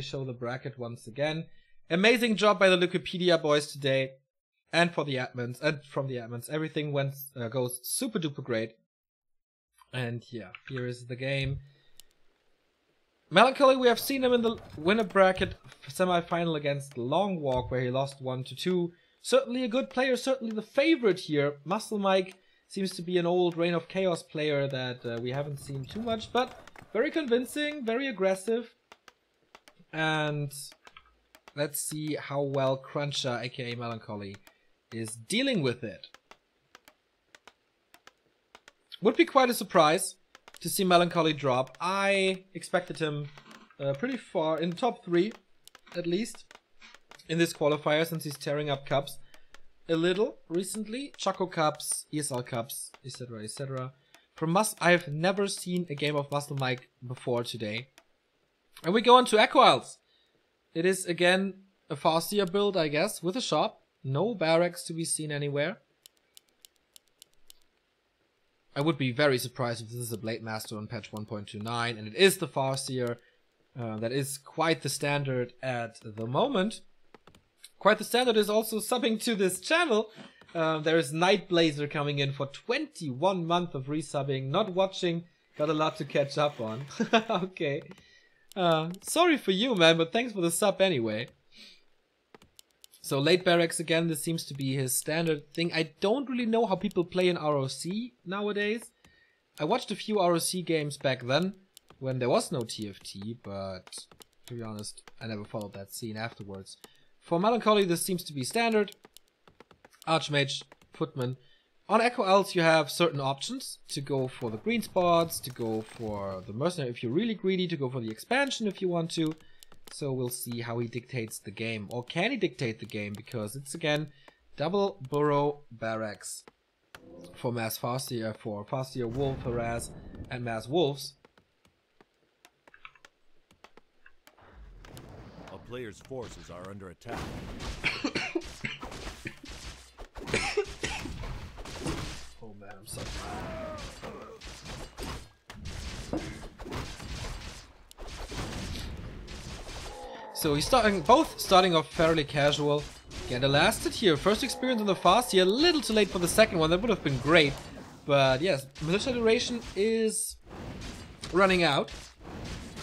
show the bracket once again. Amazing job by the Wikipedia boys today, and for the admins, and from the admins. Everything goes super duper great. And yeah, here is the game. Melancholy, we have seen him in the winner bracket semi-final against Long Walk, where he lost 1-2. Certainly a good player, certainly the favorite here. MuscleMike seems to be an old Reign of Chaos player that we haven't seen too much, but very convincing, very aggressive. And let's see how well Cruncher, aka Melancholy, is dealing with it. Would be quite a surprise to see Melancholy drop. I expected him pretty far, in the top 3 at least, in this qualifier, since he's tearing up cups a little recently. Choco Cups, ESL Cups, etc, etc. From I've never seen a game of MuscleMike before today. And we go on to Equals. It is again a Farseer build, I guess, with a shop. No barracks to be seen anywhere. I would be very surprised if this is a Blade Master on patch 1.29, and it is the Farseer. That is quite the standard at the moment. Quite the standard is also subbing to this channel. There is Nightblazer coming in for 21 months of resubbing. Not watching, got a lot to catch up on. Okay. Sorry for you, man, but thanks for the sub anyway. So late barracks again, this seems to be his standard thing. I don't really know how people play in ROC nowadays. I watched a few ROC games back then, when there was no TFT, but to be honest, I never followed that scene afterwards. For Melancholy, this seems to be standard. Archmage, Footman. On Echo Else, you have certain options to go for the green spots, to go for the mercenary if you're really greedy, to go for the expansion if you want to. So we'll see how he dictates the game. Or can he dictate the game? Because it's again double burrow barracks for Mass Farseer, for Farseer, Wolf, Harass, and Mass Wolves. A player's forces are under attack. Oh man, I'm sorry. So he's both starting off fairly casual. Get elasted here. First experience on the Farseer, a little too late for the second one. That would have been great. But yes, militia duration is running out.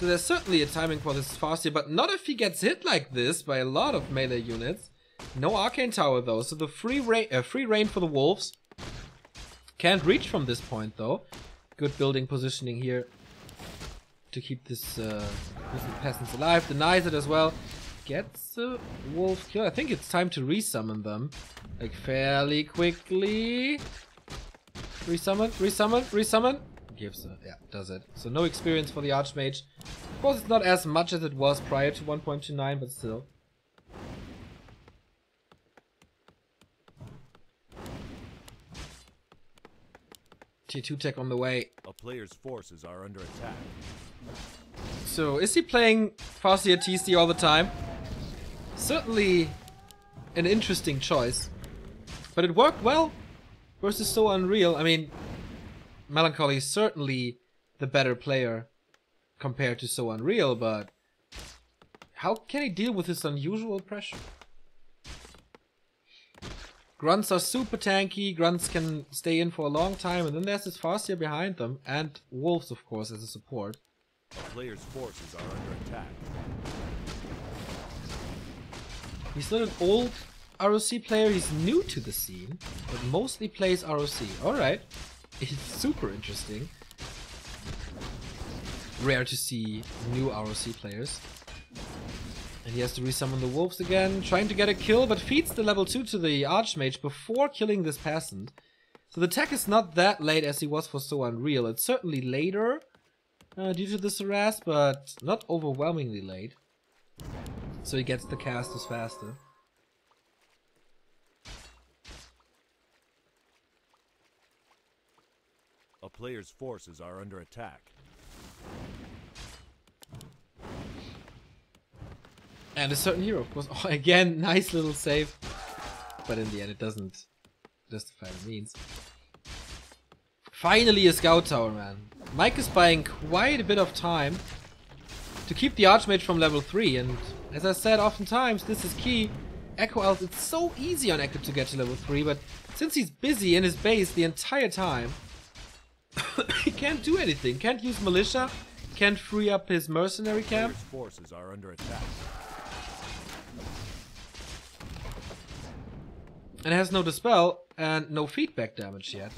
So there's certainly a timing for this Farseer, but not if he gets hit like this by a lot of melee units. No Arcane Tower though, so the free reign for the Wolves. Can't reach from this point though. Good building positioning here to keep this peasants alive. Denies it as well. Gets the wolf kill. I think it's time to resummon them. Like fairly quickly. Resummon, resummon, resummon. Gives it. Yeah, does it. So no experience for the Archmage. Of course it's not as much as it was prior to 1.29, but still. Tier 2 tech on the way. A player's forces are under attack. So, is he playing Farseer TC all the time? Certainly an interesting choice. But it worked well versus So Unreal. I mean, Melancholy is certainly the better player compared to So Unreal, but how can he deal with this unusual pressure? Grunts are super tanky, Grunts can stay in for a long time, and then there's this Farseer behind them, and Wolves, of course, as a support. A player's forces are under attack. He's not an old ROC player, he's new to the scene, but mostly plays ROC. Alright, it's super interesting. Rare to see new ROC players. And he has to resummon the Wolves again, trying to get a kill, but feeds the level 2 to the Archmage before killing this peasant. So the tech is not that late as he was for So Unreal. It's certainly later due to this harass, but not overwhelmingly late. So he gets the casters faster. A player's forces are under attack. And a certain hero, of course. Oh, again, nice little save. But in the end, it doesn't justify the means. Finally a scout tower, man. Mike is buying quite a bit of time to keep the Archmage from level 3. And as I said oftentimes, this is key. Echo Elf, it's so easy on Echo to get to level 3, but since he's busy in his base the entire time, he can't do anything. Can't use Militia, can't free up his mercenary camp. Forces are under attack. And has no Dispel and no feedback damage yet.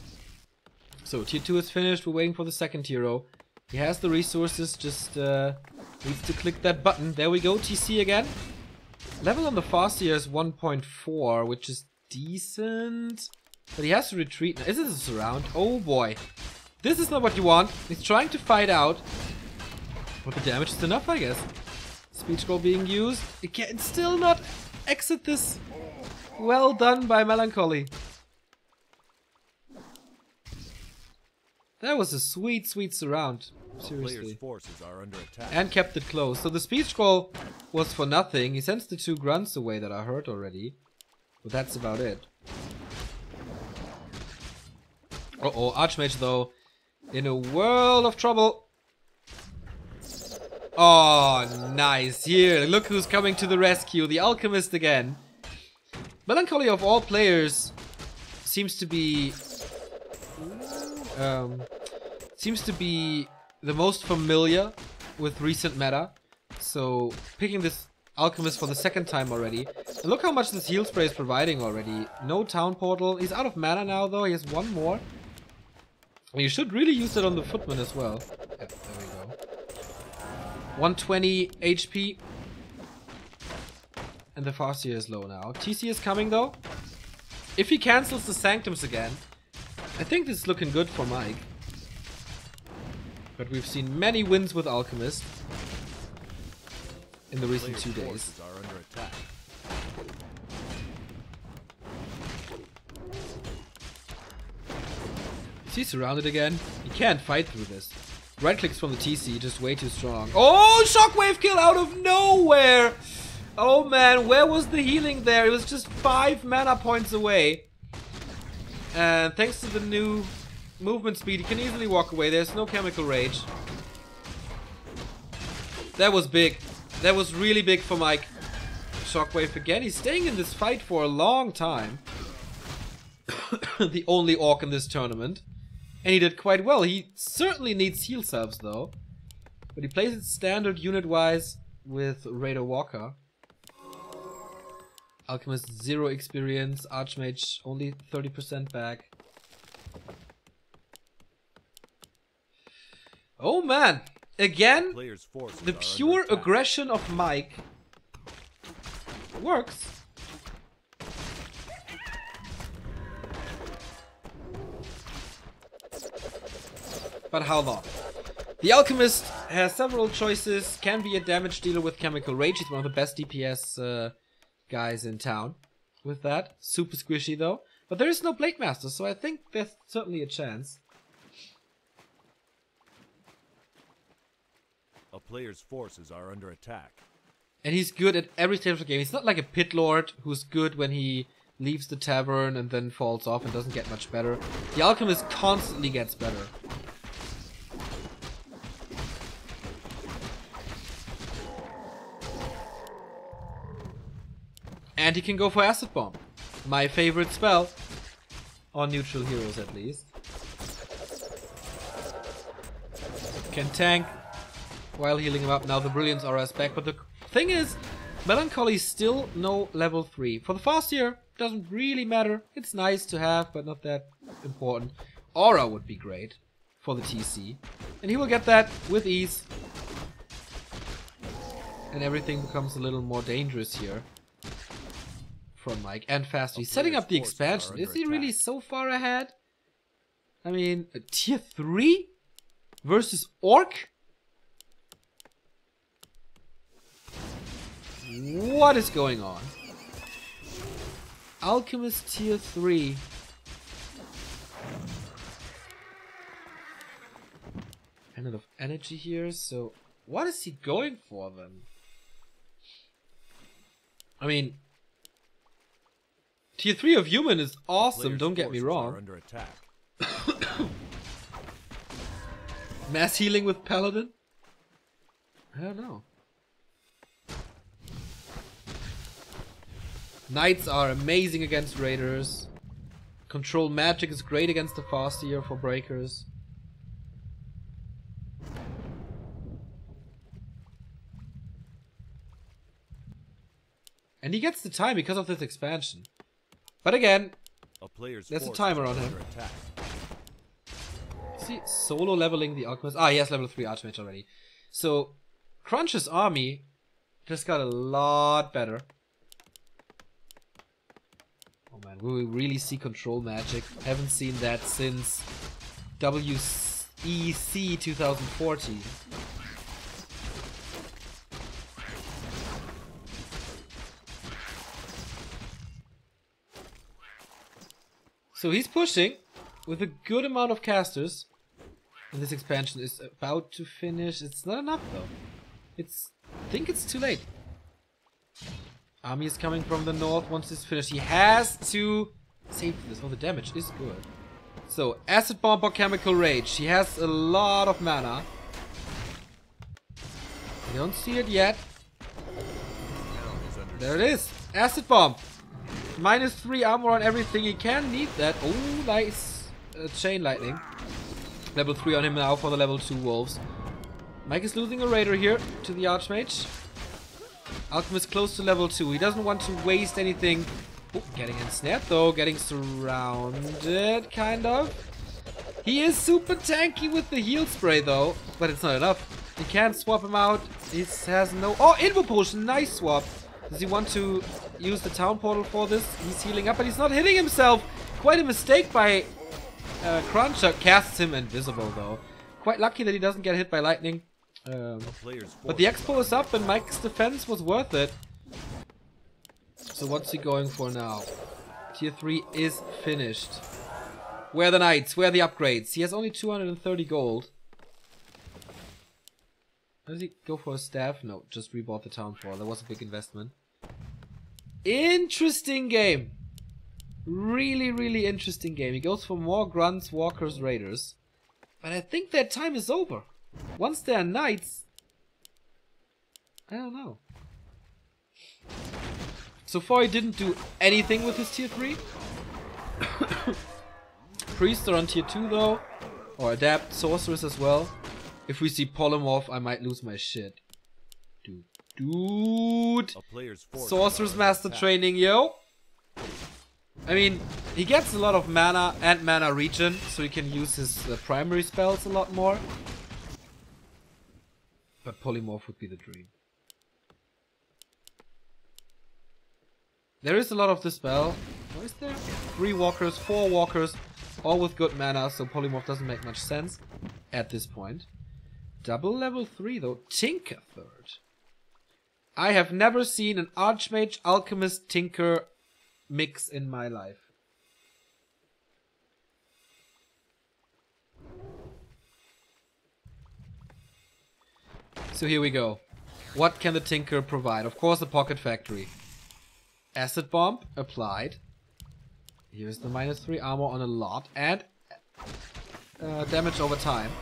So tier 2 is finished, we're waiting for the second hero. He has the resources, just needs to click that button. There we go, TC again. Level on the Farseer is 1.4, which is decent. But he has to retreat now. Is this a surround? Oh boy. This is not what you want. He's trying to fight out. But the damage is enough, I guess. Speed scroll being used. It can still not exit this. Well done by Melancholy. That was a sweet, sweet surround. Seriously. Forces are under attack. And kept it close. So the speed scroll was for nothing. He sends the 2 grunts away that I heard already. But that's about it. Uh-oh, Archmage though. In a world of trouble. Oh, nice. Here, look who's coming to the rescue. The Alchemist again. Melancholy of all players seems to be the most familiar with recent meta. So picking this Alchemist for the second time already. And look how much this heal spray is providing already. No town portal. He's out of mana now though. He has 1 more. And you should really use it on the Footman as well. Yep, there we go. 120 HP. And the Farseer is low now. TC is coming though. If he cancels the Sanctums again, I think this is looking good for Mike. But we've seen many wins with Alchemist in the recent 2 days. Are under attack. Is he surrounded again? He can't fight through this. Right clicks from the TC, just way too strong. Oh, shockwave kill out of nowhere! Oh man, where was the healing there? It was just 5 mana points away. And thanks to the new movement speed, he can easily walk away. There's no chemical rage. That was big. That was really big for Mike. Shockwave again. He's staying in this fight for a long time. The only orc in this tournament. And he did quite well. He certainly needs heal subs though. But he plays it standard unit-wise with Raider Walker. Alchemist 0 experience, Archmage only 30% back. Oh man! Again, the pure aggression of Mike works. But how long? The Alchemist has several choices, can be a damage dealer with Chemical Rage. He's one of the best DPS guys in town with that. Super squishy though. But there is no Blade Master, so I think there's certainly a chance. A player's forces are under attack. And he's good at every stage of the game. He's not like a pit lord who's good when he leaves the tavern and then falls off and doesn't get much better. The Alchemist constantly gets better. And he can go for Acid Bomb. My favorite spell. On neutral heroes at least. Can tank while healing him up. Now the Brilliance Aura is back. But the thing is, Melancholy is still no level 3. For the Farseer, doesn't really matter. It's nice to have, but not that important. Aura would be great for the TC. And he will get that with ease. And everything becomes a little more dangerous here. From Mike and faster. He's setting up the expansion. Is he really so far ahead? I mean, a tier 3 versus Orc? What is going on? Alchemist tier 3. And enough energy here, so what is he going for then? I mean, tier 3 of human is awesome, don't get me wrong. Under attack. Mass healing with Paladin? I don't know. Knights are amazing against raiders. Control magic is great against the Farseer for breakers. And he gets the time because of this expansion. But again, there's a timer on him. See, solo leveling the Alchemist. Ah, he has level 3 Archmage already. So, Crunch's army just got a lot better. Oh man, will we really see control magic? Haven't seen that since WEC 2014. So he's pushing with a good amount of casters. And this expansion is about to finish. It's not enough though. I think it's too late. Army is coming from the north. Once this is finished, he has to save this. Oh, the damage is good. So, Acid Bomb or Chemical Rage. He has a lot of mana. You don't see it yet. There it is. Acid Bomb. -3 armor on everything. He can need that. Oh, nice. Chain Lightning. Level 3 on him now for the level 2 wolves. Mike is losing a raider here to the Archmage. Alchemist close to level 2. He doesn't want to waste anything. Oh, getting ensnared though. Getting surrounded, kind of. He is super tanky with the heal spray though. But it's not enough. He can't swap him out. He has no... Oh, Invo Potion. Nice swap. Does he want to use the town portal for this? He's healing up, but he's not hitting himself. Quite a mistake by Cruncher. Casts him invisible though. Quite lucky that he doesn't get hit by lightning. But the expo is up and Mike's defense was worth it. So what's he going for now? Tier 3 is finished. Where are the knights? Where are the upgrades? He has only 230 gold. Does he go for a staff? No, just rebought the town for. That was a big investment. Interesting game. Really, really interesting game. He goes for more grunts, walkers, raiders. But I think that time is over. Once there are knights, I don't know. So far he didn't do anything with his tier 3. Priests are on tier 2 though. Or adapt, sorcerers as well. If we see polymorph, I might lose my shit. Dude. Sorcerer's master training, yo. I mean, he gets a lot of mana and mana regen, so he can use his primary spells a lot more. But polymorph would be the dream. There is a lot of the spell. What is there? 3 walkers, 4 walkers, all with good mana, so polymorph doesn't make much sense at this point. Double level 3 though. Tinker third. I have never seen an Archmage, Alchemist, Tinker mix in my life. So here we go. What can the Tinker provide? Of course the Pocket Factory. Acid Bomb applied. Here's the -3 armor on a lot and damage over time.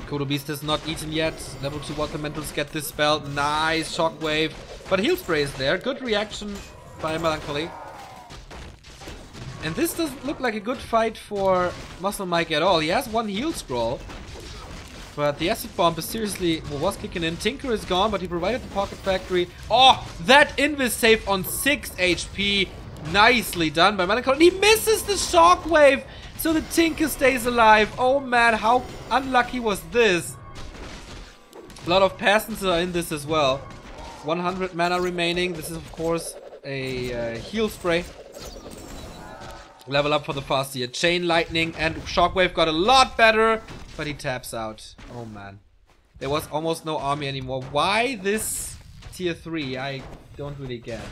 Kodo Beast is not eaten yet. Level 2 Watermentals get this spell. Nice shockwave. But heal spray is there. Good reaction by Melancholy. And this doesn't look like a good fight for MuscleMike at all. He has 1 heal scroll. But the Acid Bomb is seriously was kicking in. Tinker is gone, but he provided the Pocket Factory. Oh, that Invis save on 6 HP. Nicely done by Melancholy. And he misses the shockwave. So the Tinker stays alive. Oh man, how unlucky was this? A lot of peasants are in this as well. 100 mana remaining. This is of course a heal spray. Level up for the Farseer. Chain Lightning and Shockwave got a lot better. But he taps out. Oh man. There was almost no army anymore. Why this tier 3? I don't really get.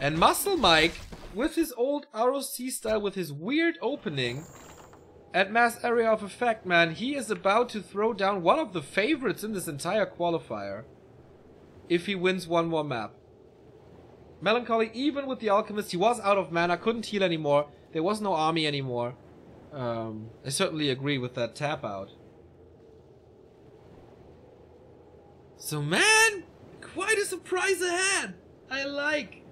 And MuscleMike, with his old ROC style, with his weird opening at mass area of effect, man, he is about to throw down one of the favorites in this entire qualifier. If he wins one more map. Melancholy, even with the Alchemist, he was out of mana, couldn't heal anymore. There was no army anymore. I certainly agree with that tap out. So man, quite a surprise ahead. I like.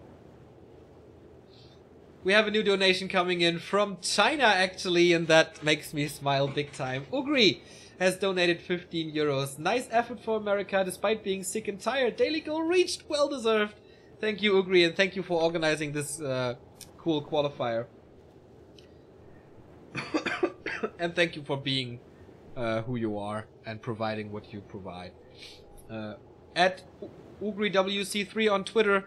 We have a new donation coming in from China actually, and that makes me smile big time. Ugri has donated 15 euros. Nice effort for America despite being sick and tired. Daily goal reached. Well deserved. Thank you, Ugri, and thank you for organizing this cool qualifier. And thank you for being who you are and providing what you provide. At UgriWC3 on Twitter,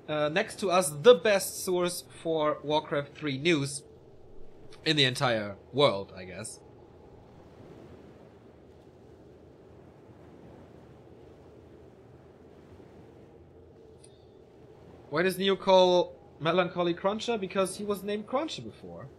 next to us, the best source for Warcraft 3 news in the entire world, I guess. Why does Neo call Melancholy Cruncher? Because he was named Cruncher before.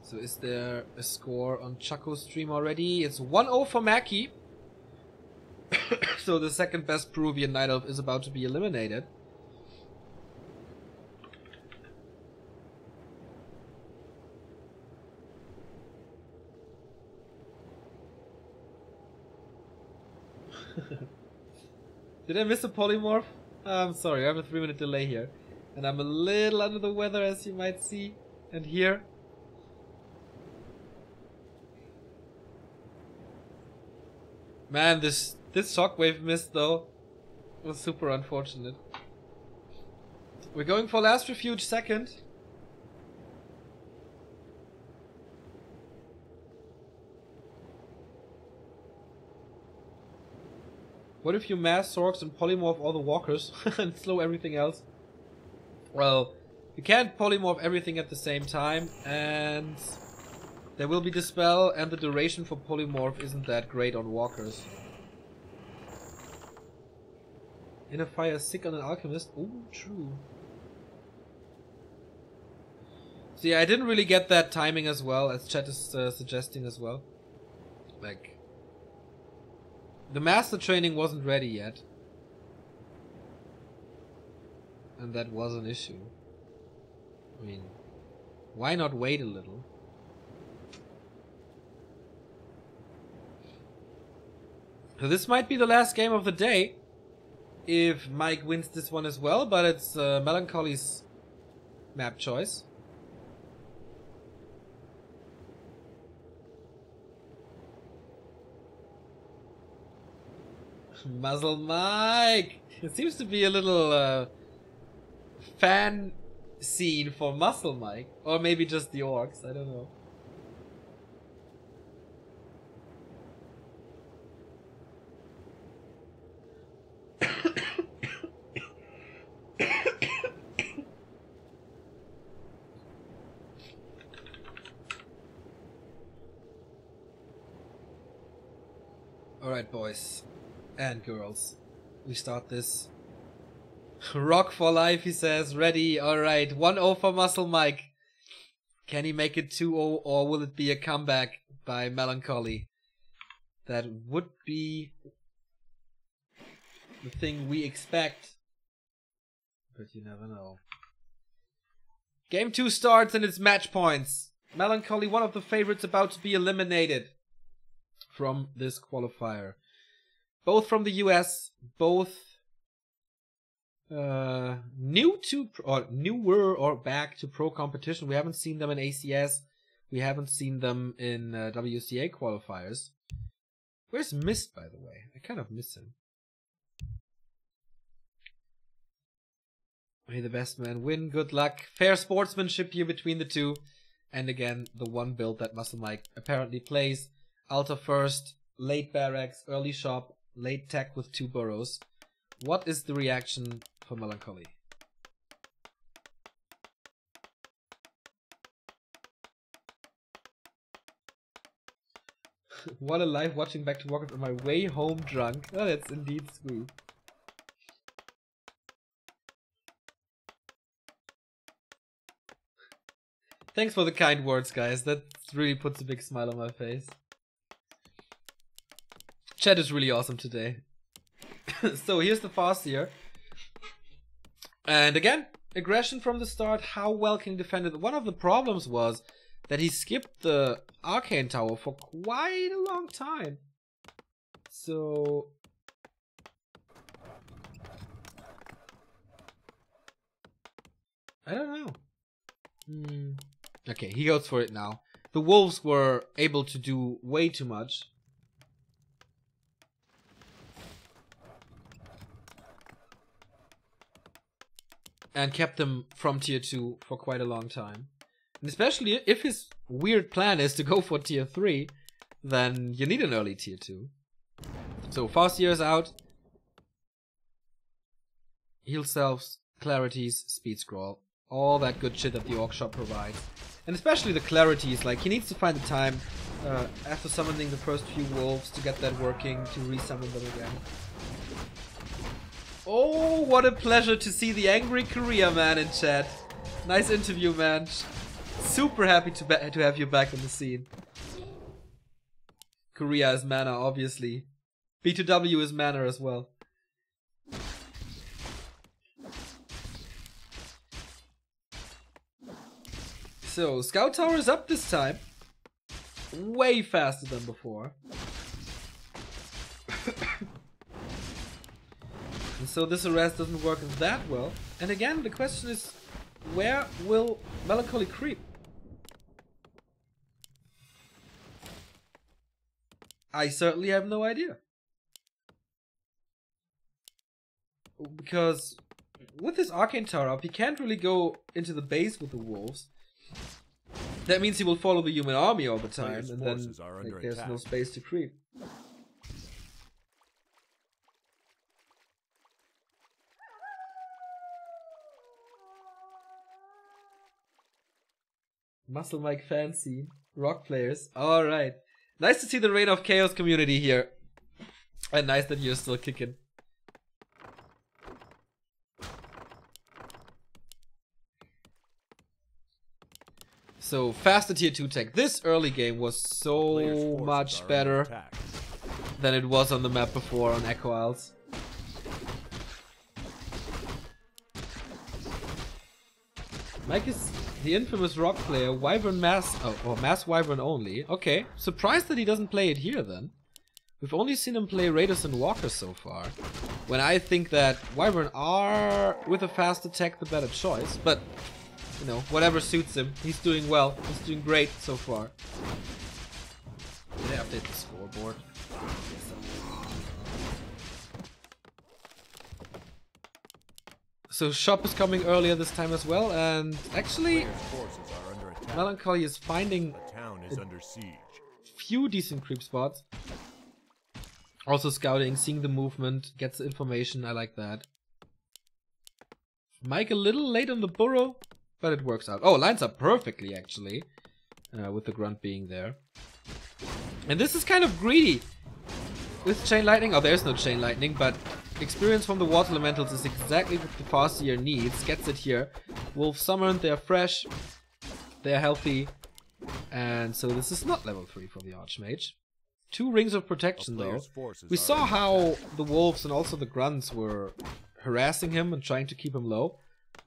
So is there a score on Chaco's stream already? It's 1-0 for Mackie. So the second best Peruvian Night Elf is about to be eliminated. Did I miss a polymorph? I'm sorry, I have a 3-minute delay here. And I'm a little under the weather, as you might see and hear. Man, this shockwave miss though was super unfortunate. We're going for last refuge second. What if you mass Sorks and polymorph all the walkers and slow everything else? Well, you can't polymorph everything at the same time, and there will be Dispel, and the duration for polymorph isn't that great on walkers. Inner Fire is sick on an alchemist. Ooh, true. So yeah, I didn't really get that timing as well, as chat is suggesting as well. Like, the master training wasn't ready yet. And that was an issue. I mean, why not wait a little? So this might be the last game of the day, if Mike wins this one as well, but it's Melancholy's map choice. MuscleMike! It seems to be a little fan scene for MuscleMike, or maybe just the orcs, I don't know. Alright, boys and girls, we start this. Rock for life, he says. Ready, alright. 1-0 for MuscleMike. Can he make it 2-0, or will it be a comeback by Melancholy? That would be the thing we expect, but you never know. Game 2 starts and it's match points. Melancholy, one of the favorites, about to be eliminated from this qualifier. Both from the US, both newer or back to pro competition. We haven't seen them in ACS. We haven't seen them in WCA qualifiers. Where's Mist, by the way? I kind of miss him. May the best man win. Good luck. Fair sportsmanship here between the two. And again, the one build that MuscleMike apparently plays. Alta first, late barracks, early shop, late tech with 2 burrows. What is the reaction for Melancholy? What a life watching back to Warcraft on my way home drunk. Oh, that's indeed sweet. Thanks for the kind words, guys. That really puts a big smile on my face. Chat is really awesome today. So here's the Farseer. And again, aggression from the start. How well can he defend it? One of the problems was that he skipped the Arcane Tower for quite a long time. So... I don't know. Okay, he goes for it now. The wolves were able to do way too much. And kept them from tier 2 for quite a long time. And especially if his weird plan is to go for tier 3, then you need an early tier 2. So Farseer is out. Heal selves, clarities, speed scroll. All that good shit that the Orc Shop provides. And especially the clarities, like he needs to find the time after summoning the first few wolves to get that working, to resummon them again. Oh, what a pleasure to see the angry Korea man in chat. Nice interview, man. Super happy to have you back in the scene. Korea is mana, obviously. B2W is mana as well. So, Scout Tower is up this time. Way faster than before. And so this arrest doesn't work that well. And again, the question is, where will Melancholy creep? I certainly have no idea. Because with this Arcane Tower up, he can't really go into the base with the wolves. That means he will follow the human army all the time, and then like, there's no space to creep. MuscleMike fan scene. Rock players. Alright. Nice to see the Reign of Chaos community here. And nice that you're still kicking. So, faster tier 2 tech. This early game was so much better than it was on the map before on Echo Isles. Mike is the infamous rock player, Wyvern Mass, or Mass Wyvern only. Okay, surprised that he doesn't play it here then. We've only seen him play Raiders and Walkers so far. When I think that Wyvern are, with a fast attack, the better choice. But, you know, whatever suits him. He's doing well. He's doing great so far. Did they update the scoreboard? So Shop is coming earlier this time as well, and actually Melancholy is finding a few decent creep spots. Also scouting, seeing the movement, gets the information, I like that. Mike a little late on the burrow, but it works out. Oh, lines up perfectly actually, with the grunt being there. And this is kind of greedy with Chain Lightning. Oh, there's no Chain Lightning, but experience from the Water Elementals is exactly what the Farseer needs. Gets it here. Wolf summoned, they're fresh, they're healthy, and so this is not level 3 for the Archmage. 2 rings of protection though. We saw how the wolves and also the grunts were harassing him and trying to keep him low.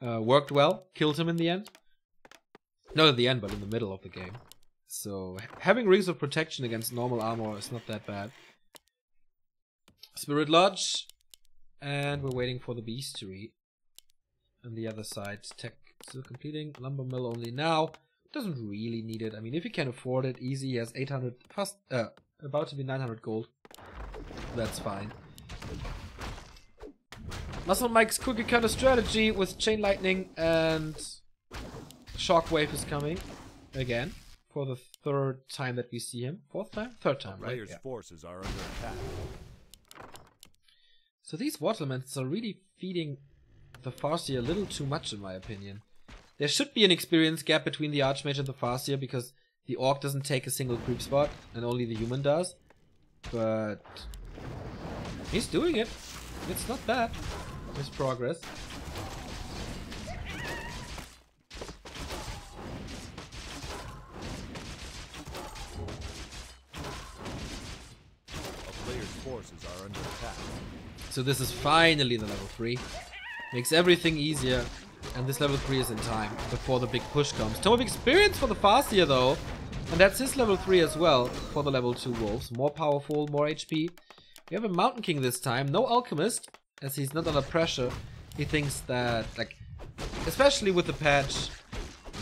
Worked well, killed him in the end. Not at the end, but in the middle of the game. So having rings of protection against normal armor is not that bad. Spirit Lodge. And we're waiting for the Beastery. On the other side, tech still completing. Lumber Mill only now. Doesn't really need it. I mean, if he can afford it, easy. He has 800, past, about to be 900 gold. That's fine. MuscleMike's cookie cutter strategy with Chain Lightning and Shockwave is coming again for the 3rd time that we see him. 4th time? 3rd time, right? Players' forces are under attack. So these water elementals are really feeding the Farseer a little too much in my opinion. There should be an experience gap between the Archmage and the Farseer because the Orc doesn't take a single creep spot and only the human does. But he's doing it. It's not bad. His progress. A player's forces are under attack. So this is finally the level 3. Makes everything easier. And this level 3 is in time before the big push comes. Tome of Experience for the Farseer though. And that's his level 3 as well for the level 2 wolves. More powerful, more HP. We have a Mountain King this time. No Alchemist, as he's not under pressure. He thinks that, like, especially with the patch,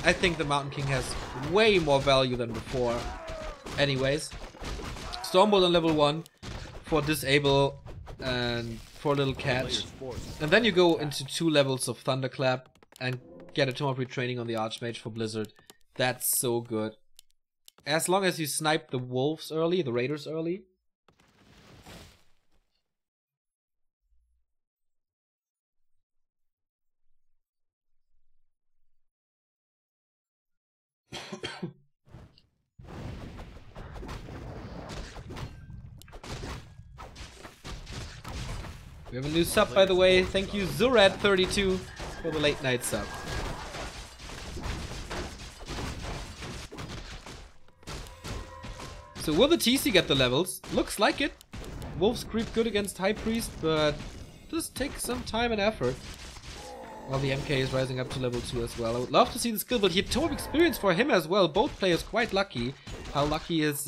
I think the Mountain King has way more value than before. Anyways, Stormbolt on level 1 for disable and for a little catch. And then you go into 2 levels of Thunderclap and get a Tome of Retraining on the Archmage for Blizzard. That's so good. As long as you snipe the wolves early, the raiders early. We have a new sub, by the way. Thank you, Zurad32, for the late night sub. So will the TC get the levels? Looks like it. Wolves creep good against High Priest, but does take some time and effort. While the MK is rising up to level 2 as well. I would love to see the skill, but he had Tome of Experience for him as well. Both players quite lucky. How lucky is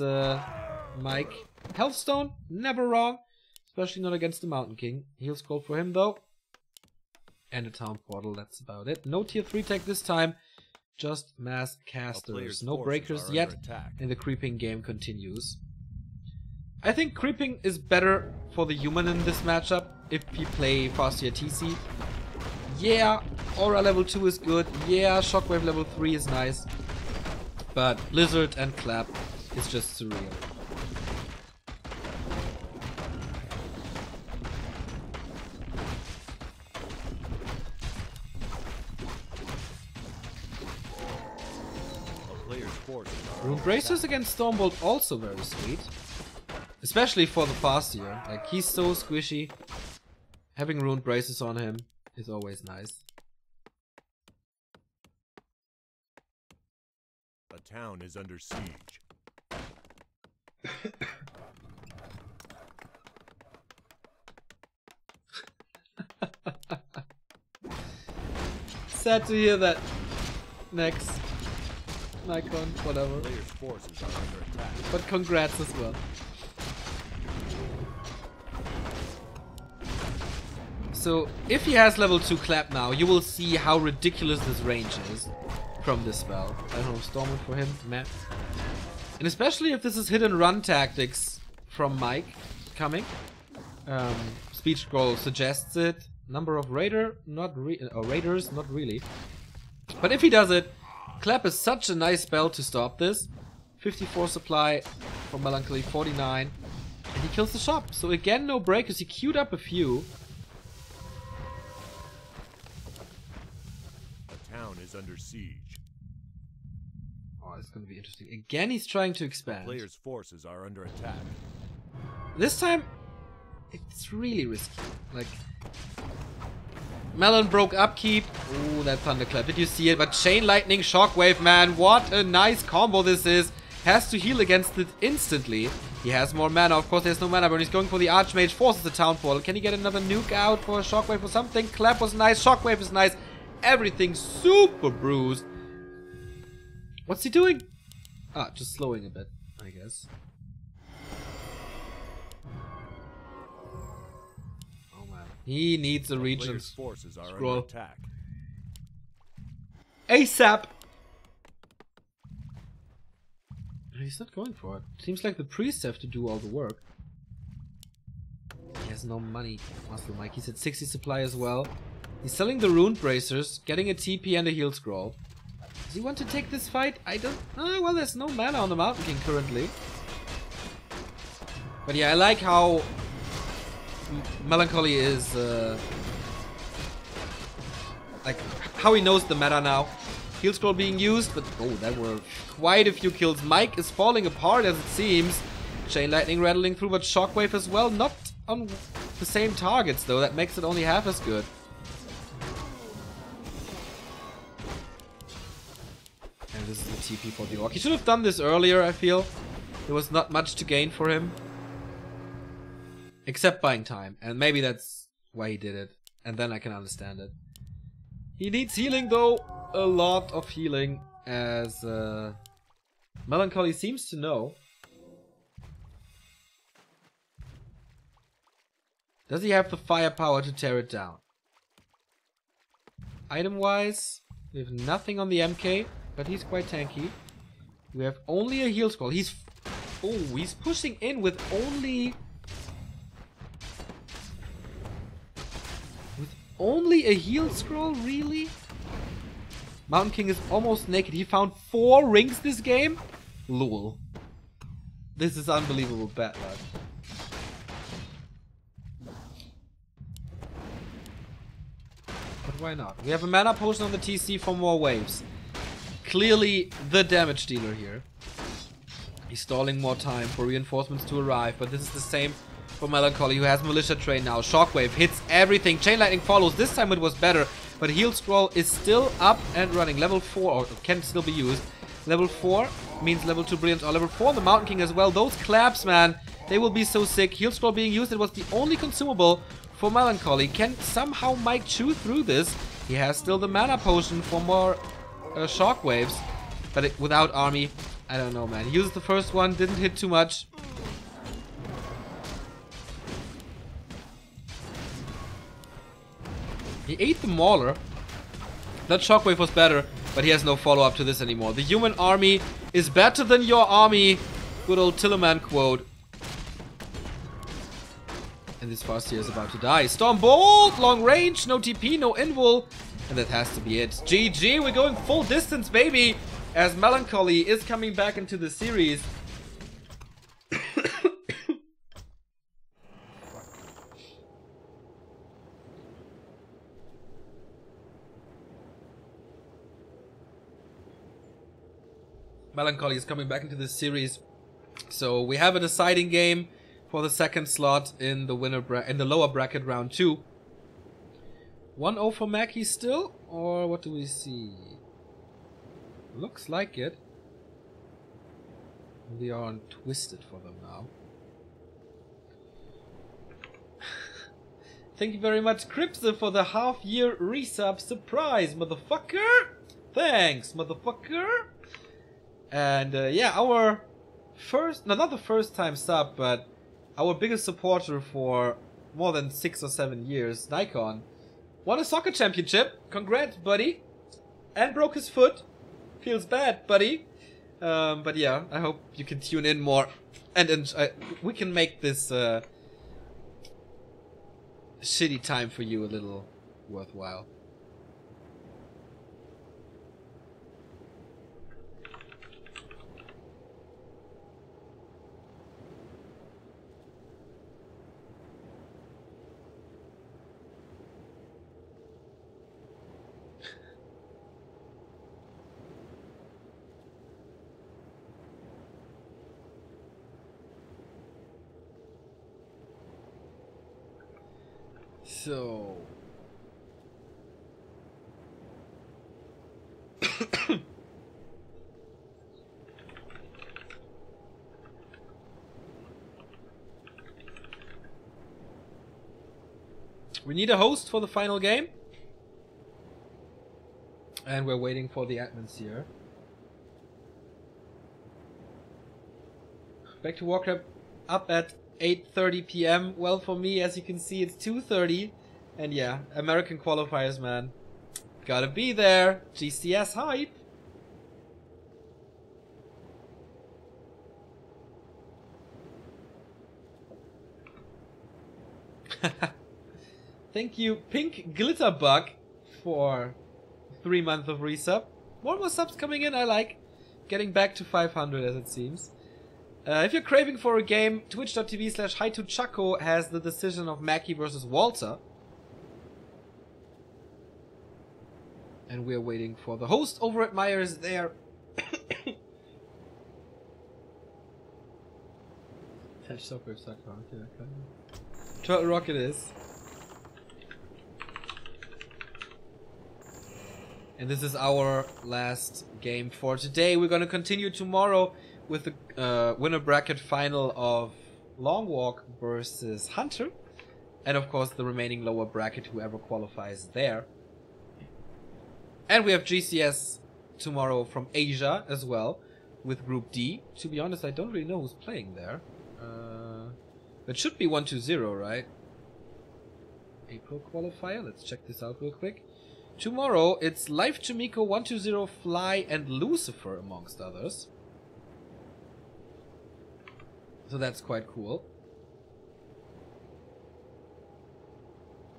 Mike? Healthstone, never wrong. Especially not against the Mountain King. Heal Scroll for him though. And a Town Portal, that's about it. No tier 3 tech this time. Just mass casters. No breakers yet. And the creeping game continues. I think creeping is better for the human in this matchup. If you play Farseer TC. Yeah, Aura level 2 is good. Yeah, Shockwave level 3 is nice. But Blizzard and Clap is just surreal. Rune Bracers against Stormbolt also very sweet. Especially for the Farseer. Like, he's so squishy. Having Rune Braces on him is always nice. A town is under siege. Sad to hear that. Next. Nikon, whatever. Players' forces are under attack. But congrats as well. So, if he has level 2 Clap now, you will see how ridiculous this range is from this spell. I don't know, Stormwind for him, meh. And especially if this is hit and run tactics from Mike coming. Speech Scroll suggests it. Number of raiders, not really. But if he does it, Clap is such a nice spell to stop this. 54 supply for Melancholy, 49. And he kills the shop. So again, no breakers. He queued up a few. A town is under siege. Oh, it's going to be interesting. Again, he's trying to expand. Players' forces are under attack. This time, it's really risky. Like, Melon broke upkeep. Ooh, that Thunderclap. Did you see it? But Chain Lightning, Shockwave, man. What a nice combo this is. Has to heal against it instantly. He has more mana. Of course, there's no mana burn. He's going for the Archmage. Forces the Town Portal. Can he get another nuke out for a Shockwave or something? Clap was nice. Shockwave is nice. Everything super bruised. What's he doing? Ah, just slowing a bit, I guess. He needs a region forces are scroll. under attack. ASAP! He's not going for it. Seems like the priests have to do all the work. He has no money, MuscleMike. He's at 60 supply as well. He's selling the Rune Bracers, getting a TP and a Heal Scroll. Does he want to take this fight? I don't... Oh, well, there's no mana on the Mountain King currently. But yeah, I like how Melancholy is like how he knows the meta now. Heal Scroll being used, but oh, that were quite a few kills. Mike is falling apart as it seems. Chain Lightning rattling through, but Shockwave as well. Not on the same targets though. That makes it only half as good. And this is the TP for the Orc. He should have done this earlier, I feel. There was not much to gain for him. Except buying time. And maybe that's why he did it. And then I can understand it. He needs healing though. A lot of healing, as Melancholy seems to know. Does he have the firepower to tear it down? Item-wise, we have nothing on the MK, but he's quite tanky. We have only a heal scroll. He's pushing in with only a heal scroll, really? Mountain King is almost naked. He found 4 rings this game? Lol. This is unbelievable bad luck. But why not? We have a mana potion on the TC for more waves. Clearly the damage dealer here. He's stalling more time for reinforcements to arrive, but this is the same for Melancholy, who has Militia Train now. Shockwave hits everything. Chain Lightning follows. This time it was better, but Heal Scroll is still up and running. Level 4, or can still be used. Level 4 means level 2 Brilliant, or level 4 the Mountain King as well. Those claps, man, they will be so sick. Heal Scroll being used, it was the only consumable for Melancholy. Can somehow Mike chew through this? He has still the mana potion for more shockwaves, but without army, I don't know, man. He used the first one, didn't hit too much. He ate the Mauler. That shockwave was better, but he has no follow-up to this anymore. The human army is better than your army. Good old Tillerman quote. And this Farseer is about to die. Storm Bolt, long range, no TP, no invul. And that has to be it. GG, we're going full distance, baby. As Melancholy is coming back into the series. Melancholy is coming back into this series. So we have a deciding game for the second slot in the lower bracket round 2. 1-0 for Mackie still, or what do we see? Looks like it. We are on Twisted for them now. Thank you very much, Cripsa, for the half-year resub surprise, motherfucker! Thanks, motherfucker! And yeah, our first, no, not the first time sub, but our biggest supporter for more than 6 or 7 years, Nikon, won a soccer championship. Congrats, buddy. And broke his foot. Feels bad, buddy. But yeah, I hope you can tune in more. And we can make this shitty time for you a little worthwhile. So we need a host for the final game, and we're waiting for the admins here. Back to Warcraft up at 8:30 PM. Well, for me, as you can see, it's 2:30. And yeah, American qualifiers, man. Gotta be there. GCS hype. Thank you, Pink Glitterbug, for 3 months of resub. More subs coming in, I like. Getting back to 500 as it seems. If you're craving for a game, twitch.tv/HiToChaco has the decision of Mackie versus Walter. And we're waiting for the host over at Myers there. Turtle Rock it is. And this is our last game for today. We're gonna continue tomorrow with the winner bracket final of Long Walk versus Hunter. And of course the remaining lower bracket, whoever qualifies there. And we have GCS tomorrow from Asia as well, with Group D. To be honest, I don't really know who's playing there. It should be 1-2-0, right? April qualifier. Let's check this out real quick. Tomorrow, it's Live Chimiko, 1-2-0, Fly, and Lucifer, amongst others. So that's quite cool.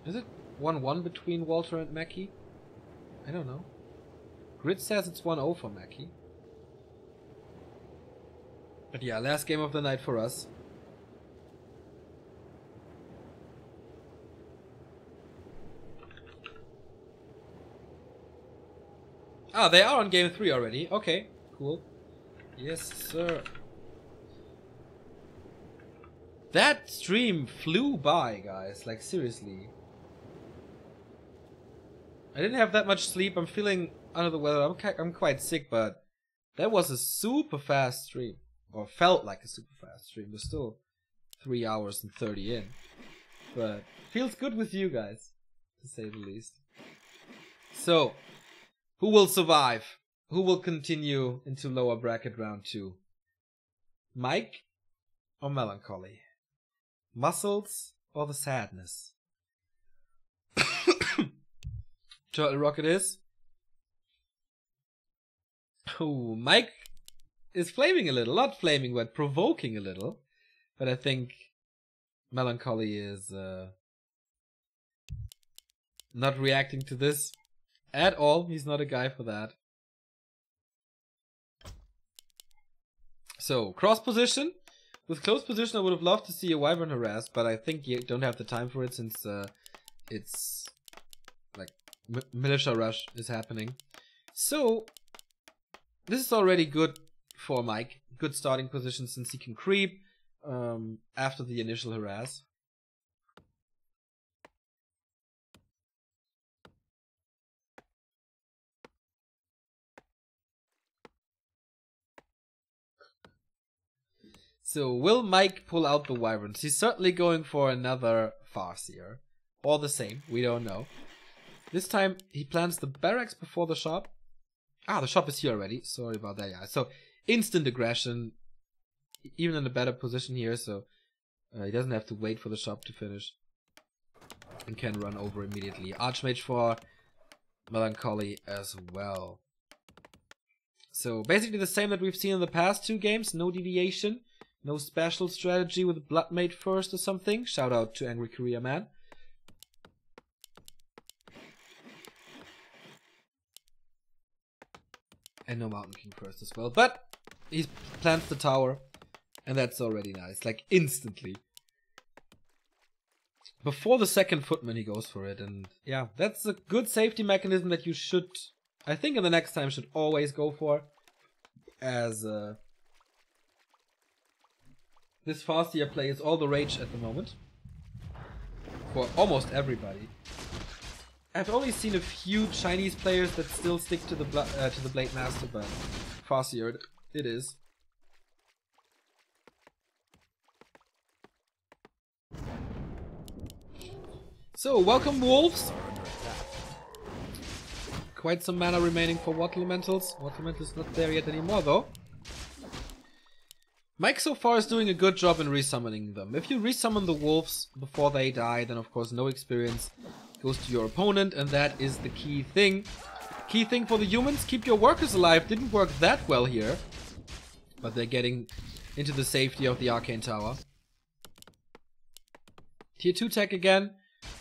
Is it 1-1 between Walter and Mackie? I don't know. Grid says it's 1-0 for Mackie. But yeah, last game of the night for us. Ah, they are on game 3 already. Okay, cool. Yes, sir. That stream flew by, guys. Like, seriously. I didn't have that much sleep. I'm feeling under the weather. I'm quite sick, but that was a super fast stream. Or felt like a super fast stream. We're still 3 hours and 30 in. But feels good with you guys, to say the least. So, who will survive? Who will continue into lower bracket round 2? Mike or Melancholy? Muscles or the sadness? Turtle Rocket is. Oh, Mike is flaming a little. Not flaming, but provoking a little. But I think Melancholy is not reacting to this at all. He's not a guy for that. So, cross position. With close position, I would have loved to see a Wyvern harassed, but I think you don't have the time for it since it's like militia rush is happening. So, this is already good for Mike. Good starting position since he can creep after the initial harass. So, will Mike pull out the Wyverns? He's certainly going for another Farseer. Or the same, we don't know. This time, he plans the barracks before the shop. Ah, the shop is here already. Sorry about that, yeah. So, instant aggression. Even in a better position here, so he doesn't have to wait for the shop to finish. And can run over immediately. Archmage for Melancholy as well. So, basically the same that we've seen in the past 2 games. No deviation. No special strategy with Bloodmate first or something. Shout out to Angry Korea Man. And no Mountain King first as well. But he plants the tower. And that's already nice. Like instantly. Before the second footman he goes for it. And yeah, that's a good safety mechanism that you should, I think in the next time, should always go for. As this Farseer play is all the rage at the moment. For almost everybody. I've only seen a few Chinese players that still stick to the Blade Master, but Farseer it is. So, welcome Wolves. Quite some mana remaining for Water Elementals. Water Elementals not there yet anymore though. Mike so far is doing a good job in resummoning them. If you resummon the wolves before they die, then of course no experience goes to your opponent, and that is the key thing. Key thing for the humans, keep your workers alive. Didn't work that well here. But they're getting into the safety of the Arcane Tower. Tier 2 tech again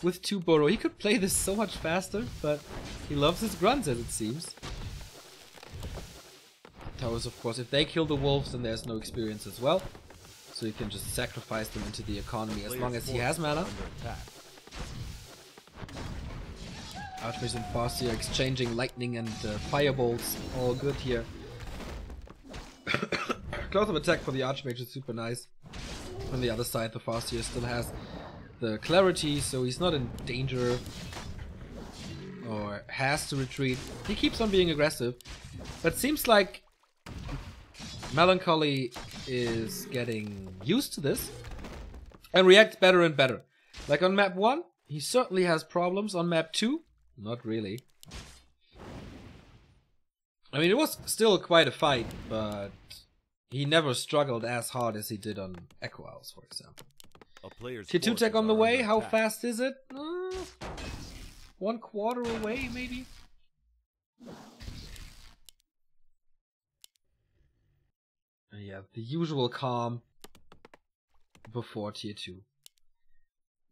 with 2 Burrow. He could play this so much faster, but he loves his grunts as it seems. Towers, of course, if they kill the wolves, then there's no experience as well. So you can just sacrifice them into the economy as long as he has mana. Archmage and Farseer exchanging lightning and firebolts. All good here. Close of attack for the Archmage is super nice. On the other side, the Farseer still has the clarity, so he's not in danger. Or has to retreat. He keeps on being aggressive. But seems like Melancholy is getting used to this and reacts better and better. Like on map 1, he certainly has problems. On map 2, not really. I mean, it was still quite a fight, but he never struggled as hard as he did on Echo Owls, for example. A player's Tier 2 forces tech on the are way. under How attack. fast is it? 1/4 away, maybe? Yeah, the usual calm before tier 2.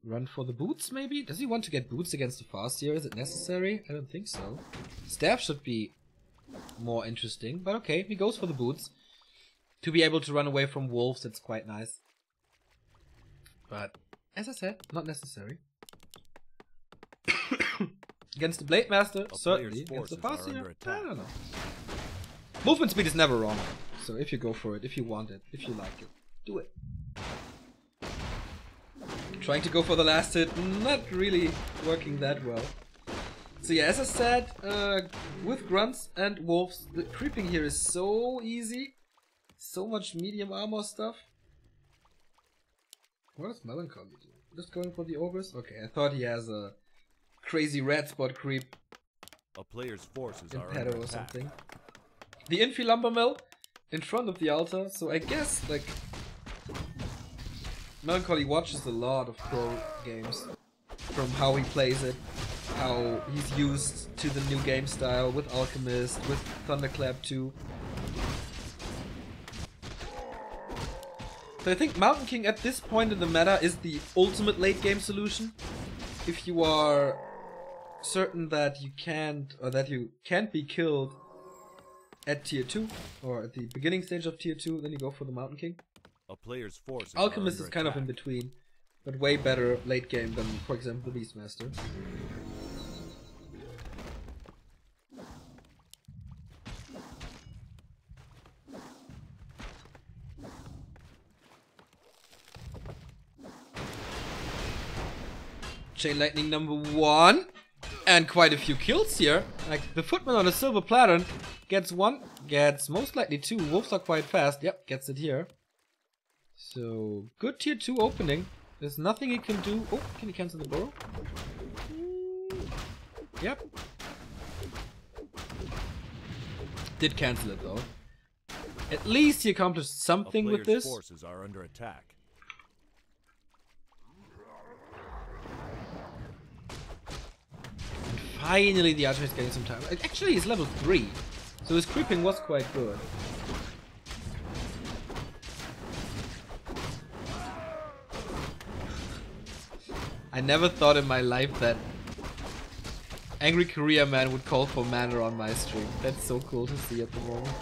Run for the boots, maybe? Does he want to get boots against the Farseer? Is it necessary? I don't think so. Staff should be more interesting, but okay, he goes for the boots. To be able to run away from wolves, that's quite nice. But, as I said, not necessary. Against the Blade Master, certainly. Against the Farseer, I don't know. Movement speed is never wrong. So if you go for it, if you want it, if you like it, do it. Trying to go for the last hit, not really working that well. So yeah, as I said, with grunts and wolves, the creeping here is so easy. So much medium armor stuff. What does Melancholy do? Just going for the ogres? Okay, I thought he has a crazy red spot creep A player's forces in are pedo under or attack. something. The Infi Lumber Mill in front of the altar, so I guess like Melancholy watches a lot of pro games from how he plays it, how he's used to the new game style with Alchemist, with Thunderclap 2. So I think Mountain King at this point in the meta is the ultimate late game solution. If you are certain that you can't be killed at tier 2 or at the beginning stage of tier 2, then you go for the Mountain King. A player's forces Alchemist are is under kind of in attack. between, but way better late game than, for example, the Beastmaster. Chain Lightning number 1. And quite a few kills here. Like, the Footman on a silver platter gets 1, gets most likely 2. Wolves are quite fast. Yep, gets it here. So, good tier 2 opening. There's nothing he can do. Oh, can he cancel the burrow? Yep. Did cancel it though. At least he accomplished something with this. Forces are under attack. Finally, the Archer is getting some time. Actually, he's level 3, so his creeping was quite good. I never thought in my life that Angry Korea Man would call for mana on my stream. That's so cool to see at the moment.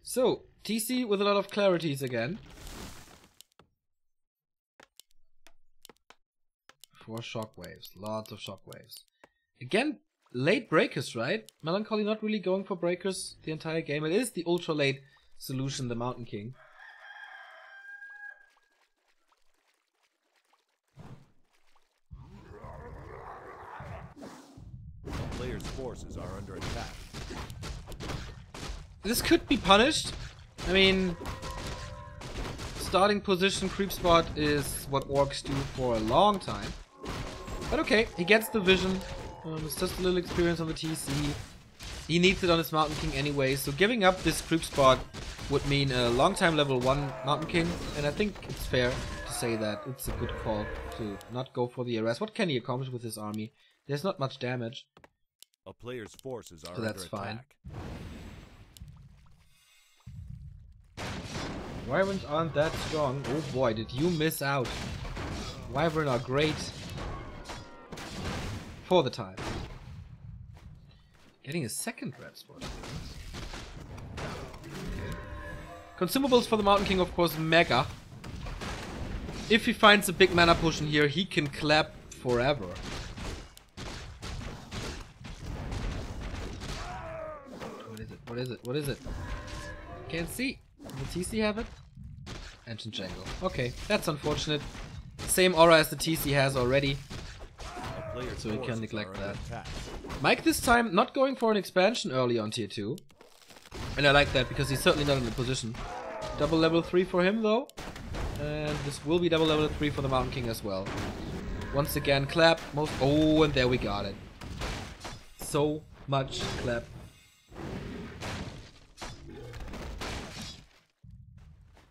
So, TC with a lot of clarities again. 4 shockwaves, lots of shockwaves. Again, late breakers, right? Melancholy not really going for breakers the entire game. It is the ultra late solution, the Mountain King. A player's forces are under attack. This could be punished. I mean, starting position creep spot is what orcs do for a long time. But okay, he gets the vision. It's just a little experience on the TC. He needs it on his Mountain King anyway, so giving up this creep spot would mean a long time level 1 Mountain King, and I think it's fair to say that it's a good call to not go for the arrest. What can he accomplish with his army? There's not much damage. A player's forces are So that's under fine. attack. Wyverns aren't that strong. Oh boy, did you miss out. Wyvern are great. For the time. Getting a second red spot. Okay. Consumables for the Mountain King, of course, mega. If he finds a big mana potion here, he can clap forever. What is it? What is it? What is it? Can't see. Will TC have it? Ancient Jangle. Okay, that's unfortunate. Same aura as the TC has already. A player's So he can forces neglect are under that. attack. Mike this time not going for an expansion early on tier 2. And I like that because he's certainly not in the position. Double level 3 for him though. And this will be double level 3 for the Mountain King as well. Once again, clap. Oh, and there we got it. So much clap.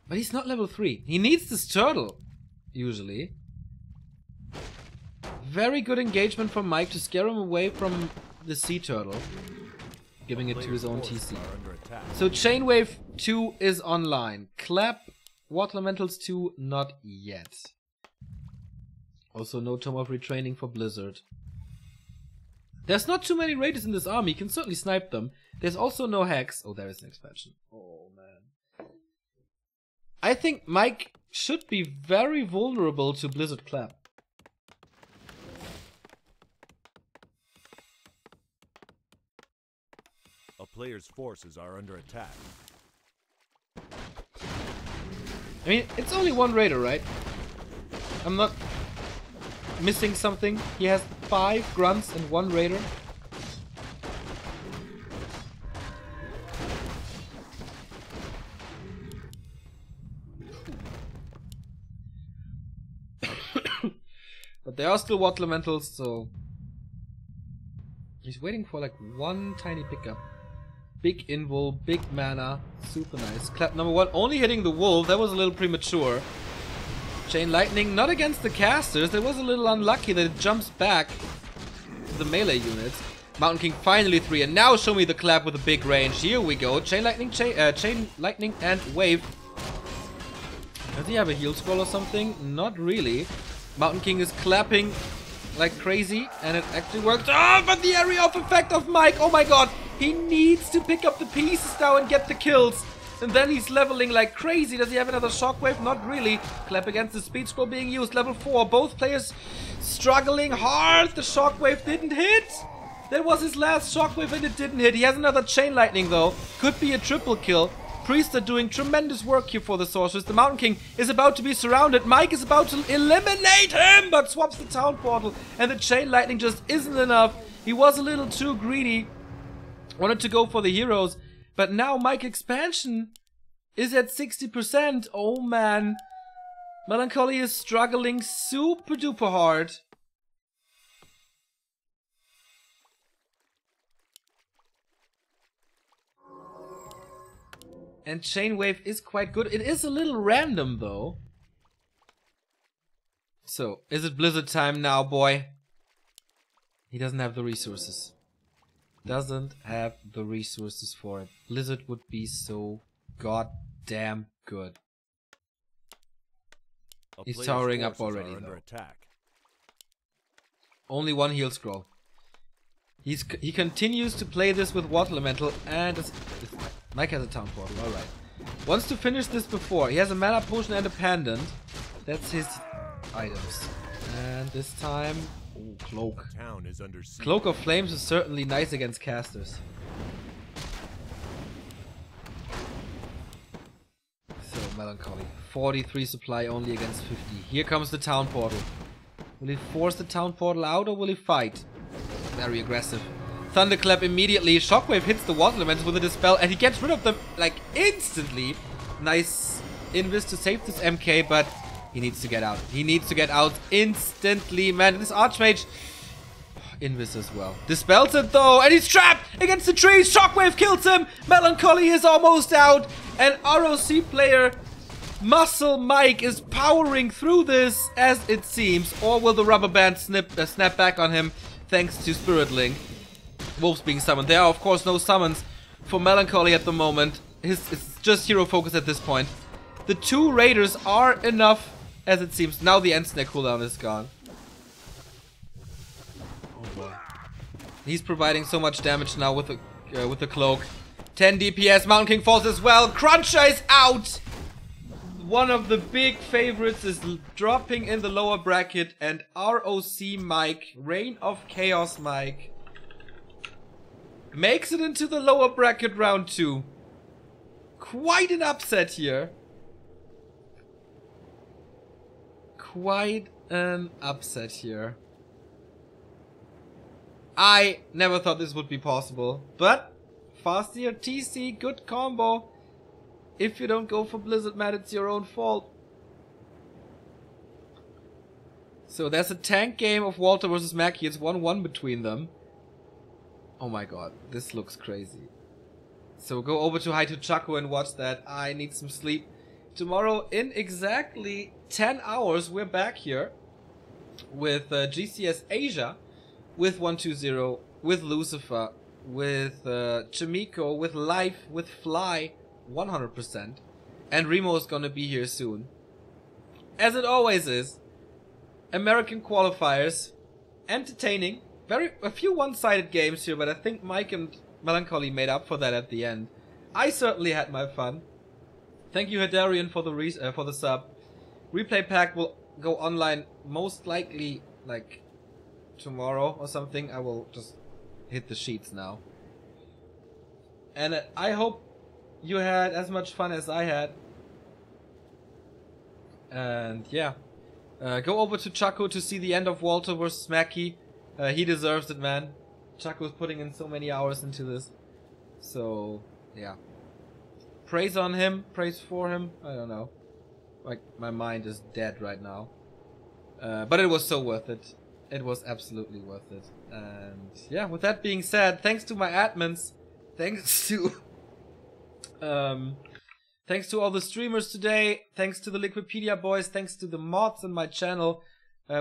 But he's not level 3. He needs this turtle, usually. Very good engagement from Mike to scare him away from the sea turtle. Giving it to his own TC. So Chain Wave 2 is online. Clap, Water Elementals 2, not yet. Also no Tome of Retraining for Blizzard. There's not too many raiders in this army. You can certainly snipe them. There's also no Hex. Oh, there is an expansion. Oh, man. I think Mike should be very vulnerable to Blizzard Clap. A player's forces are under attack. I mean, it's only one raider, right? I'm not missing something. He has 5 grunts and 1 raider. But they are still Water Elementals, so he's waiting for like one tiny pickup. Big invul, big mana, super nice. Clap number 1, only hitting the wolf. That was a little premature. Chain Lightning, not against the casters. That was a little unlucky that it jumps back to the melee units. Mountain King finally 3, and now show me the clap with a big range. Here we go. Chain Lightning, Chain Lightning and Wave. Does he have a heal scroll or something? Not really. Mountain King is clapping like crazy, and it actually worked. Oh, but the area of effect of Mike, oh my god. He needs to pick up the pieces now and get the kills. And then he's leveling like crazy. Does he have another shockwave? Not really. Clap against the speed scroll being used. Level 4. Both players struggling hard. The shockwave didn't hit. That was his last shockwave and it didn't hit. He has another Chain Lightning though. Could be a triple kill. Priests are doing tremendous work here for the Sorceress. The Mountain King is about to be surrounded. Mike is about to eliminate him, but swaps the town portal. And the Chain Lightning just isn't enough. He was a little too greedy. Wanted to go for the heroes. But now Mike expansion is at 60%. Oh man. Melancholy is struggling super duper hard. And Chain Wave is quite good. It is a little random though. So, is it Blizzard time now, boy? He doesn't have the resources. Doesn't have the resources for it. Blizzard would be so goddamn good. He's towering up already though. Only 1 heal scroll. He continues to play this with Water Elemental and Mike has a town portal, alright. Wants to finish this before. He has a mana potion and a pendant. That's his items. And this time, oh, cloak. Town is under siege. Cloak of Flames is certainly nice against casters. So Melancholy. 43 supply only against 50. Here comes the town portal. Will he force the town portal out or will he fight? Very aggressive. Thunderclap immediately. Shockwave hits the Water Elementals with a Dispel and he gets rid of them like instantly. Nice invis to save this MK, but he needs to get out. He needs to get out instantly, man. This Archmage invis as well. Dispels it though, and he's trapped against the trees. Shockwave kills him. Melancholy is almost out, and ROC player MuscleMike is powering through this, as it seems. Or will the rubber band snap back on him thanks to Spirit Link? Wolves being summoned. There are of course no summons for Melancholy at the moment. It's just hero focus at this point. The 2 raiders are enough, as it seems. Now the end snare cooldown is gone. Oh boy. He's providing so much damage now with the cloak. 10 DPS. Mountain King falls as well. Cruncher is out. One of the big favorites is dropping in the lower bracket, and ROC Mike, Reign of Chaos Mike, makes it into the lower bracket round 2. Quite an upset here. Quite an upset here. I never thought this would be possible, but fast here, TC, good combo. If you don't go for Blizzard, Matt, it's your own fault. So there's a tank game of Walter versus Mackie. It's 1-1 between them. Oh my god, this looks crazy. So go over to Hi to Chaco and watch that. I need some sleep. Tomorrow in exactly 10 hours we're back here with GCS Asia, with 120, with Lucifer, with Chimiko, with Life, with Fly, 100%. And Remo is gonna be here soon. As it always is. American qualifiers. Entertaining. A few one-sided games here, but I think Mike and Melancholy made up for that at the end. I certainly had my fun. Thank you, Hadarian, for the sub. Replay pack will go online most likely like tomorrow or something. I will just hit the sheets now. And I hope you had as much fun as I had. And yeah, go over to Chaco to see the end of Walter vs. Mackie. He deserves it, man. Chaco's putting in so many hours into this. So yeah, praise on him, praise for him. I don't know. Like, my mind is dead right now. But it was so worth it. It was absolutely worth it. And yeah, with that being said, thanks to my admins, thanks to all the streamers today, thanks to the Liquipedia boys, thanks to the mods on my channel.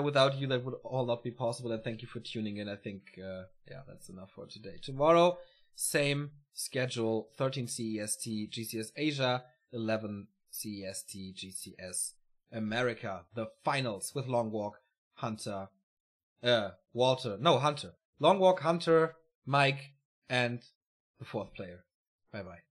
Without you, that would all not be possible. And thank you for tuning in. I think, yeah, that's enough for today. Tomorrow, same schedule: 13 CEST, GCS Asia, 11 CEST, GCS America. The finals with Long Walk, Hunter, Walter, no, Hunter. Long Walk, Hunter, Mike, and the fourth player. Bye bye.